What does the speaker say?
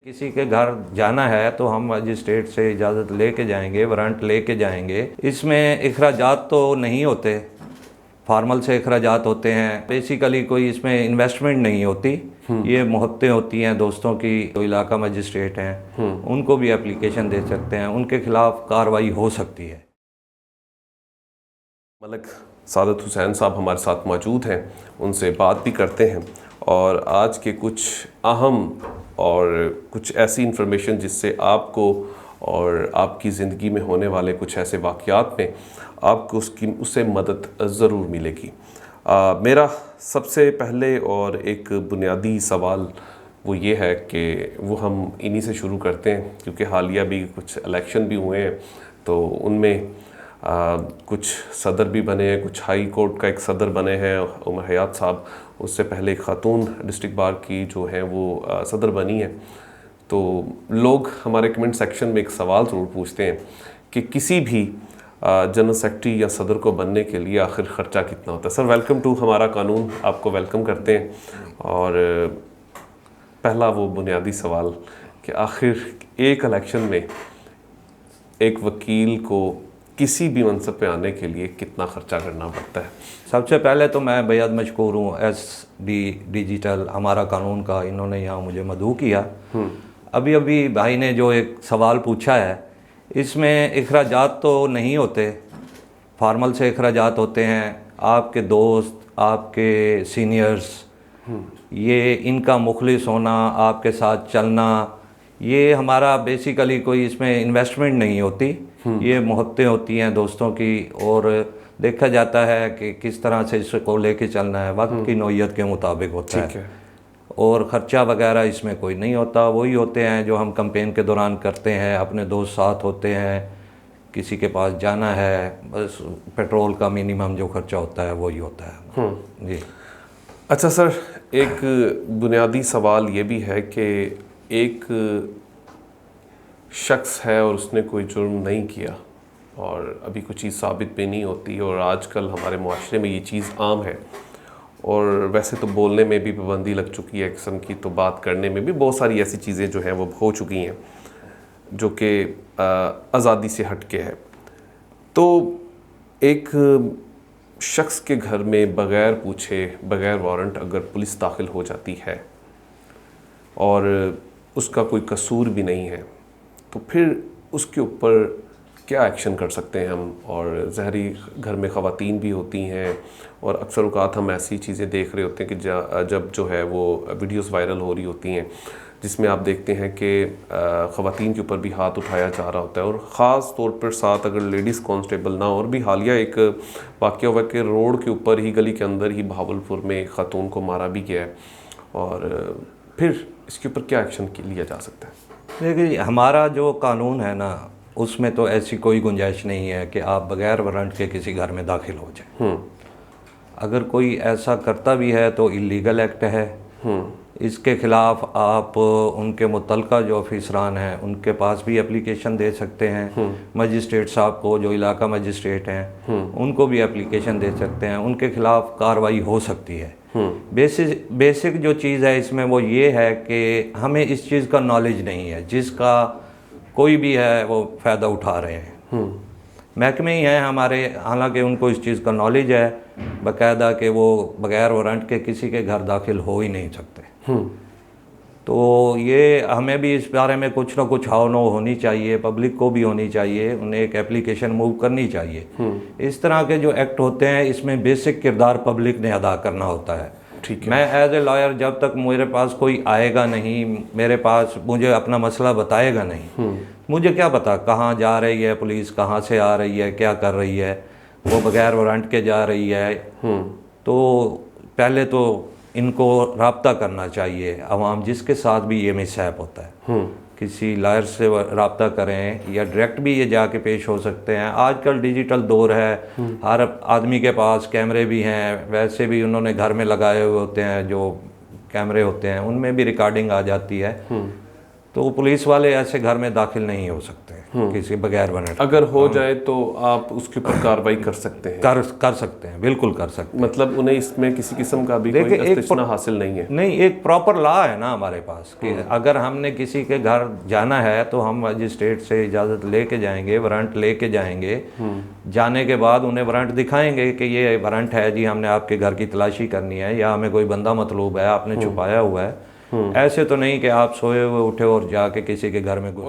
किसी के घर जाना है तो हम मजिस्ट्रेट से इजाज़त लेके जाएंगे, वारंट लेके जाएंगे। इसमें इखराजात तो नहीं होते, फार्मल से इखराजात होते हैं। बेसिकली कोई इसमें इन्वेस्टमेंट नहीं होती, ये मोहब्बतें होती हैं दोस्तों की। तो इलाका मजिस्ट्रेट हैं, उनको भी एप्लीकेशन दे सकते हैं, उनके खिलाफ कार्रवाई हो सकती है। मलिक सादत हुसैन साहब हमारे साथ मौजूद हैं, उनसे बात भी करते हैं और आज के कुछ अहम और कुछ ऐसी इन्फॉर्मेशन जिससे आपको और आपकी ज़िंदगी में होने वाले कुछ ऐसे वाक़यात में आपको उससे मदद ज़रूर मिलेगी। मेरा सबसे पहले और एक बुनियादी सवाल वो ये है कि वो हम इन्हीं से शुरू करते हैं क्योंकि हालिया भी कुछ इलेक्शन भी हुए हैं, तो उनमें कुछ सदर भी बने हैं, कुछ हाई कोर्ट का एक सदर बने हैं उमर हयात साहब, उससे पहले एक खातून डिस्ट्रिक्ट बार की जो हैं वो सदर बनी है। तो लोग हमारे कमेंट सेक्शन में एक सवाल ज़रूर पूछते हैं कि किसी भी जनरल सेक्रेटरी या सदर को बनने के लिए आखिर ख़र्चा कितना होता है। सर वेलकम टू हमारा कानून, आपको वेलकम करते हैं। और पहला वो बुनियादी सवाल कि आखिर एक इलेक्शन में एक वकील को किसी भी मनसब पे आने के लिए कितना ख़र्चा करना पड़ता है? सबसे पहले तो मैं बेहद मशकूर हूँ SD डिजिटल हमारा कानून का, इन्होंने यहाँ मुझे मदऊ किया। अभी अभी भाई ने जो एक सवाल पूछा है, इसमें इखराजात तो नहीं होते, फार्मल से इखराजात होते हैं। आपके दोस्त, आपके सीनियर्स, ये इनका मुखलिस होना, आपके साथ चलना, ये हमारा बेसिकली कोई इसमें इन्वेस्टमेंट नहीं होती, ये मोहब्बतें होती हैं दोस्तों की। और देखा जाता है कि किस तरह से इसको लेके चलना है, वक्त की नौयत के मुताबिक होता है। और ख़र्चा वगैरह इसमें कोई नहीं होता, वही होते हैं जो हम कैंपेन के दौरान करते हैं। अपने दोस्त साथ होते हैं, किसी के पास जाना है, बस पेट्रोल का मिनिमम जो खर्चा होता है वही होता है जी। अच्छा सर, एक बुनियादी सवाल ये भी है कि एक शख्स है और उसने कोई जुर्म नहीं किया और अभी कोई चीज़ साबित भी नहीं होती, और आजकल हमारे मुआशरे में ये चीज़ आम है। और वैसे तो बोलने में भी पाबंदी लग चुकी है एक किस्म की, तो बात करने में भी बहुत सारी ऐसी चीज़ें जो हैं वो हो चुकी हैं जो कि आज़ादी से हट के है। तो एक शख्स के घर में बग़ैर पूछे, बग़ैर वारंट अगर पुलिस दाखिल हो जाती है और उसका कोई कसूर भी नहीं है, तो फिर उसके ऊपर क्या एक्शन कर सकते हैं हम? और ज़हरी घर में ख़वातीन भी होती हैं और अक्सर औक़ात हम ऐसी चीज़ें देख रहे होते हैं कि जब जो है वो वीडियोस वायरल हो रही होती हैं जिसमें आप देखते हैं कि ख़वातीन के ऊपर भी हाथ उठाया जा रहा होता है, और ख़ास तौर पर साथ अगर लेडीज़ कांस्टेबल ना हो। और भी हालिया एक वाक़या हुआ कि रोड के ऊपर ही, गली के अंदर ही भावलपुर में एक खातून को मारा भी गया है। और फिर इसके ऊपर क्या एक्शन लिया जा सकता है? देखिए, हमारा जो कानून है ना, उसमें तो ऐसी कोई गुंजाइश नहीं है कि आप बग़ैर वारंट के किसी घर में दाखिल हो जाए। अगर कोई ऐसा करता भी है तो इलीगल एक्ट है। इसके ख़िलाफ़ आप उनके मुतल्लिका जो अफसरान हैं उनके पास भी एप्लीकेशन दे सकते हैं। मजिस्ट्रेट साहब को, जो इलाका मजिस्ट्रेट हैं, उनको भी एप्लीकेशन दे सकते हैं, उनके ख़िलाफ़ कार्रवाई हो सकती है। बेसिक जो चीज़ है इसमें वो ये है कि हमें इस चीज़ का नॉलेज नहीं है, जिसका कोई भी है वो फ़ायदा उठा रहे हैं। महकमे ही हैं हमारे, हालांकि उनको इस चीज़ का नॉलेज है बाकायदा कि वो बग़ैर वारंट के किसी के घर दाखिल हो ही नहीं सकते। तो ये हमें भी इस बारे में कुछ ना कुछ हाव-नो होनी चाहिए, पब्लिक को भी होनी चाहिए, उन्हें एक एप्लीकेशन मूव करनी चाहिए। इस तरह के जो एक्ट होते हैं इसमें बेसिक किरदार पब्लिक ने अदा करना होता है। ठीक है। मैं एज ए लॉयर, जब तक मेरे पास कोई आएगा नहीं, मेरे पास मुझे अपना मसला बताएगा नहीं, मुझे क्या पता कहाँ जा रही है पुलिस, कहाँ से आ रही है, क्या कर रही है, वो बग़ैर वारंट के जा रही है। तो पहले तो इनको राब्ता करना चाहिए अवाम, जिसके साथ भी ये मिसहैप होता है। किसी लॉयर से राब्ता करें या डायरेक्ट भी ये जाके पेश हो सकते हैं। आजकल डिजिटल दौर है, हर आदमी के पास कैमरे भी हैं, वैसे भी उन्होंने घर में लगाए हुए होते हैं जो कैमरे होते हैं, उनमें भी रिकॉर्डिंग आ जाती है। तो पुलिस वाले ऐसे घर में दाखिल नहीं हो सकते किसी बगैर वारंट। अगर हो जाए तो आप उसके ऊपर कार्रवाई कर सकते हैं? कर सकते हैं, बिल्कुल कर सकते हैं। मतलब उन्हें इसमें किसी किस्म का भी कोई इस्तिस्ना हासिल नहीं है? नहीं, एक प्रॉपर लॉ है ना हमारे पास कि अगर हमने किसी के घर जाना है तो हम मजिस्ट्रेट से इजाज़त लेके जाएंगे, वारंट लेके जाएंगे। जाने के बाद उन्हें वारंट दिखाएंगे कि ये वारंट है जी, हमने आपके घर की तलाशी करनी है या हमें कोई बंदा मतलूब है, आपने छुपाया हुआ है। ऐसे तो नहीं कि आप सोए हुए उठे और जाके किसी के घर में घुस